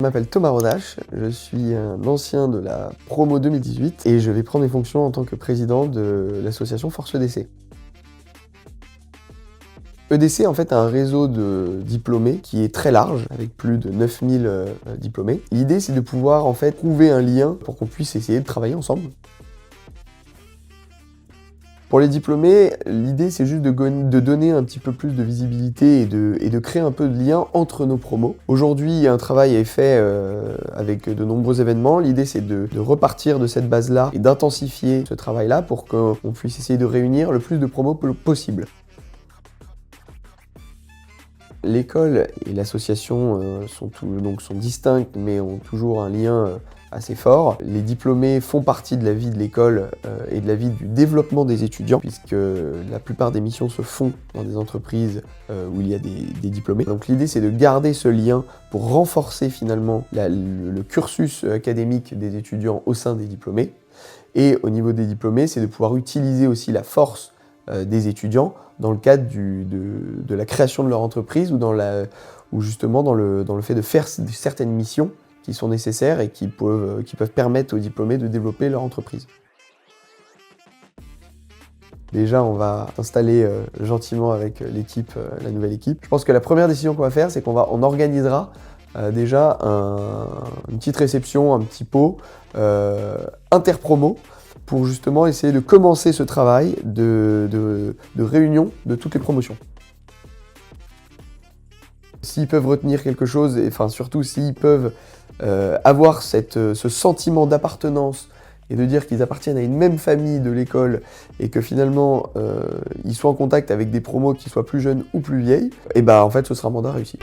Je m'appelle Thomas Rodache, je suis un ancien de la promo 2018 et je vais prendre mes fonctions en tant que président de l'association Force EDC. EDC en fait a un réseau de diplômés qui est très large, avec plus de 9000 diplômés. L'idée c'est de pouvoir en fait trouver un lien pour qu'on puisse essayer de travailler ensemble. Pour les diplômés, l'idée c'est juste de donner un petit peu plus de visibilité et de créer un peu de lien entre nos promos. Aujourd'hui, un travail est fait avec de nombreux événements. L'idée c'est de repartir de cette base-là et d'intensifier ce travail-là pour qu'on puisse essayer de réunir le plus de promos possible. L'école et l'association sont distinctes mais ont toujours un lien assez fort. Les diplômés font partie de la vie de l'école et de la vie du développement des étudiants, puisque la plupart des missions se font dans des entreprises où il y a des diplômés. Donc l'idée c'est de garder ce lien pour renforcer finalement le cursus académique des étudiants au sein des diplômés. Et au niveau des diplômés, c'est de pouvoir utiliser aussi la force des étudiants dans le cadre de la création de leur entreprise ou justement dans le fait de faire certaines missions qui sont nécessaires et qui peuvent permettre aux diplômés de développer leur entreprise. Déjà, on va s'installer gentiment avec l'équipe, la nouvelle équipe. Je pense que la première décision qu'on va faire, c'est qu'on organisera déjà une petite réception, un petit pot interpromo pour justement essayer de commencer ce travail de réunion de toutes les promotions. S'ils peuvent retenir quelque chose, et enfin surtout s'ils peuvent avoir ce sentiment d'appartenance et de dire qu'ils appartiennent à une même famille de l'école et que finalement ils soient en contact avec des promos qui soient plus jeunes ou plus vieilles, et ben en fait ce sera un mandat réussi.